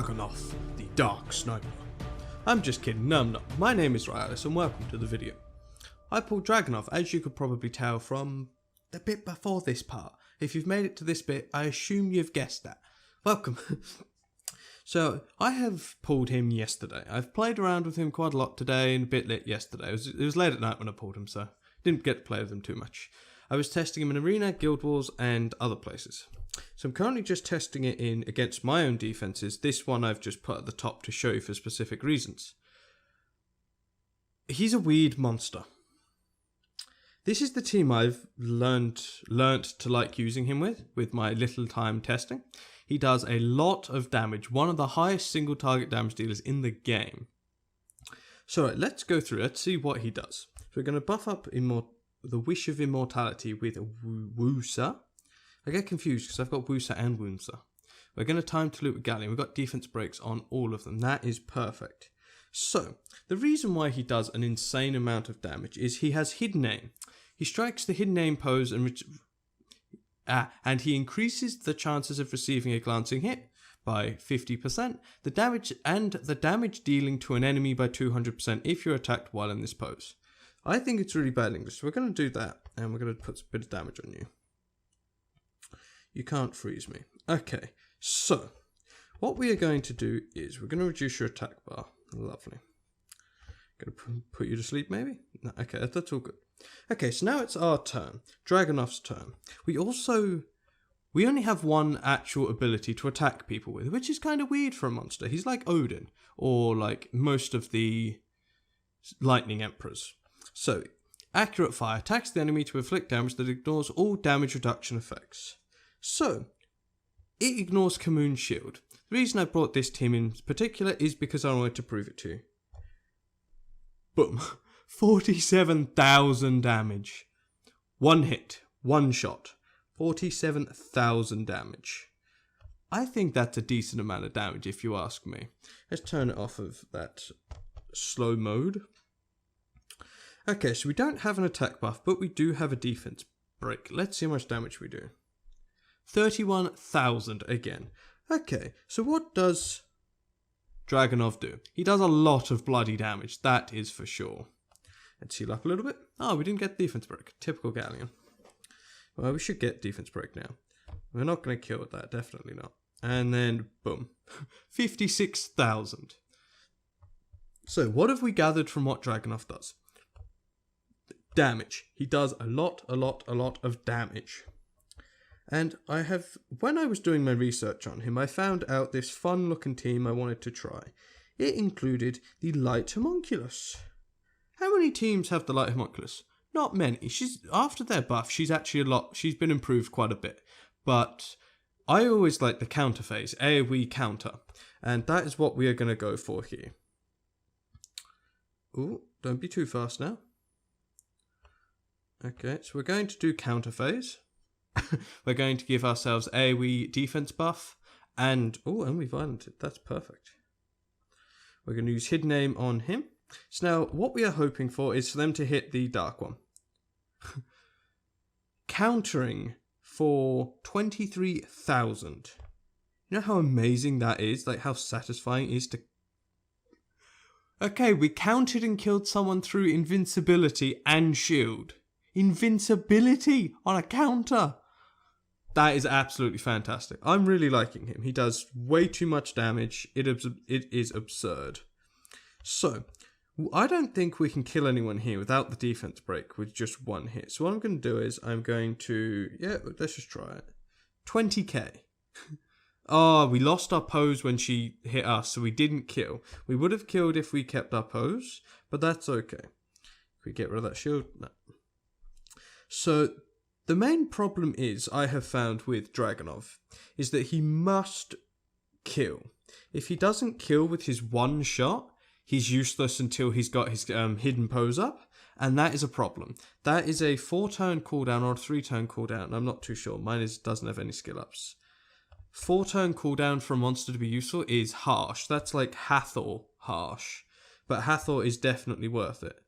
Dragunov, the Dark Sniper. I'm just kidding, no I'm not. My name is Ryalus and welcome to the video. I pulled Dragunov, as you could probably tell from the bit before this part. If you've made it to this bit, I assume you've guessed that. Welcome. So, I have pulled him yesterday. I've played around with him quite a lot today and a bit late yesterday. It was late at night when I pulled him, so didn't get to play with him too much. I was testing him in Arena, Guild Wars and other places. So I'm currently just testing it in against my own defenses. This one I've just put at the top to show you for specific reasons. He's a weird monster. This is the team I've learnt to like using him with my little time testing. He does a lot of damage, one of the highest single target damage dealers in the game. So let's go through, let's see what he does. So we're going to buff up the Wish of Immortality with Woosa. I get confused because I've got Woosa and Woomsa. We're going to time to loot with Galleon. We've got defense breaks on all of them. That is perfect. So, the reason why he does an insane amount of damage is he has Hidden Aim. He strikes the Hidden Aim pose and he increases the chances of receiving a glancing hit by 50%, the damage dealing to an enemy by 200% if you're attacked while in this pose. I think it's really bad English, so we're going to do that, and we're going to put a bit of damage on you. You can't freeze me. Okay, so what we are going to do is we're going to reduce your attack bar. Lovely. Going to put you to sleep, maybe? No, okay, that's all good. Okay, so now it's our turn. Dragunov's turn. We only have one actual ability to attack people with, which is kind of weird for a monster. He's like Odin, or like most of the Lightning Emperors. So, accurate fire attacks the enemy to inflict damage that ignores all damage reduction effects. So, it ignores Commune Shield. The reason I brought this team in particular is because I wanted to prove it to you. Boom. 47,000 damage. One hit, one shot. 47,000 damage. I think that's a decent amount of damage if you ask me. Let's turn it off of that slow mode. Okay, so we don't have an attack buff, but we do have a defense break. Let's see how much damage we do. 31,000 again. Okay, so what does Dragunov do? He does a lot of bloody damage, that is for sure. Let's heal up a little bit. Oh, we didn't get defense break. Typical Galleon. Well, we should get defense break now. We're not going to kill with that, definitely not. And then, boom. 56,000. So, what have we gathered from what Dragunov does? Damage. He does a lot of damage. And when I was doing my research on him, I found out this fun looking team I wanted to try. It included the Light Homunculus. How many teams have the Light Homunculus? Not many. After their buff, she's been improved quite a bit. But I always like the counter phase, AoE counter. And that is what we are going to go for here. Ooh, don't be too fast now. Okay, so we're going to do counter phase. We're going to give ourselves AoE defense buff. And we violented. That's perfect. We're going to use Hidden Aim on him. So now, what we are hoping for is for them to hit the Dark One. Countering for 23,000. You know how amazing that is? Like, how satisfying it is to... Okay, we countered and killed someone through invincibility and shield. Invincibility on a counter! That is absolutely fantastic. I'm really liking him. He does way too much damage. It is absurd. So, I don't think we can kill anyone here without the defense break with just one hit. So what I'm going to do is I'm going to... Yeah, let's just try it. 20k. Oh, we lost our pose when she hit us, so we didn't kill. We would have killed if we kept our pose, but that's okay. Can we get rid of that shield? No. So, the main problem I have found with Dragunov is that he must kill. If he doesn't kill with his one shot, he's useless until he's got his hidden pose up, and that is a problem. That is a 4-turn cooldown or a 3-turn cooldown. I'm not too sure. Mine doesn't have any skill ups. 4-turn cooldown for a monster to be useful is harsh. That's like Hathor harsh, but Hathor is definitely worth it.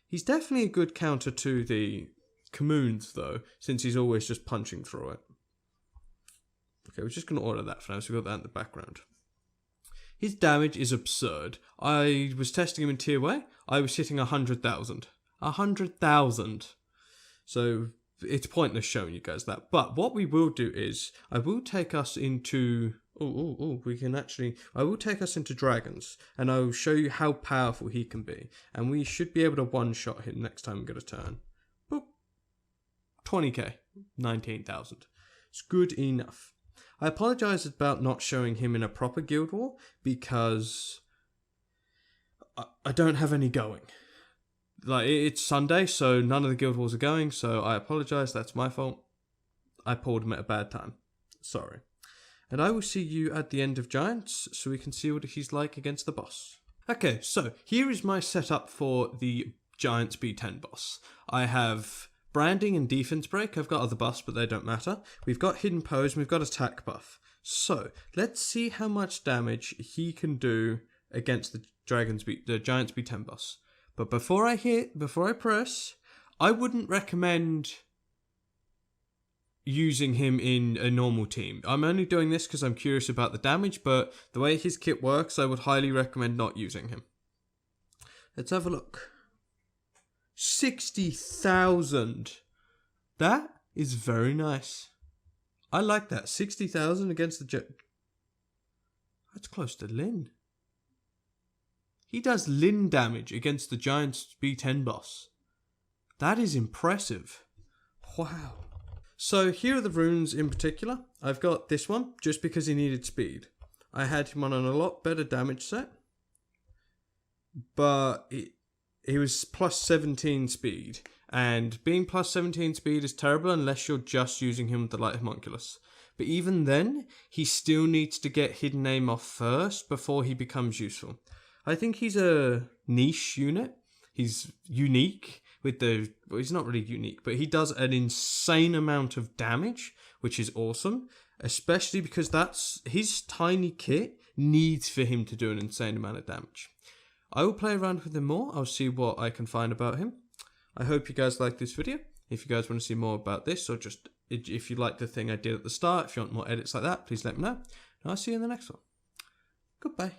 He's definitely a good counter to the Communes, though, since he's always just punching through it. Okay, we're just going to order that for now, so we've got that in the background. His damage is absurd. I was testing him in tier way. I was hitting 100,000. 100,000. So it's pointless showing you guys that. But what we will do is, I will take us into... I will take us into dragons, and I will show you how powerful he can be. And we should be able to one-shot him next time we get a turn. Boop. 20k. 19,000. It's good enough. I apologise about not showing him in a proper guild war, because I don't have any going. Like, it's Sunday, so none of the guild wars are going, so I apologise, that's my fault. I pulled him at a bad time. Sorry. And I will see you at the end of Giants, so we can see what he's like against the boss. Okay, so here is my setup for the Giants B10 boss. I have branding and defense break. I've got other buffs, but they don't matter. We've got hidden pose, and we've got attack buff. So, let's see how much damage he can do against the Giants B10 boss. But before I press, I wouldn't recommend using him in a normal team. I'm only doing this because I'm curious about the damage, but the way his kit works, I would highly recommend not using him. Let's have a look. 60,000. That is very nice. I like that. 60,000 against the Jet. That's close to Lin. He does Lin damage against the Giants B10 boss. That is impressive. Wow. So here are the runes in particular. I've got this one just because he needed speed. I had him on a lot better damage set, but he was plus 17 speed, and being plus 17 speed is terrible unless you're just using him with the light homunculus. But even then, he still needs to get hidden aim off first before he becomes useful. I think he's a niche unit. He's unique with the... Well, he's not really unique, but he does an insane amount of damage, which is awesome. Especially because that's... His tiny kit needs for him to do an insane amount of damage. I will play around with him more. I'll see what I can find about him. I hope you guys like this video. If you guys want to see more about this, or just... If you like the thing I did at the start, if you want more edits like that, please let me know. And I'll see you in the next one. Goodbye.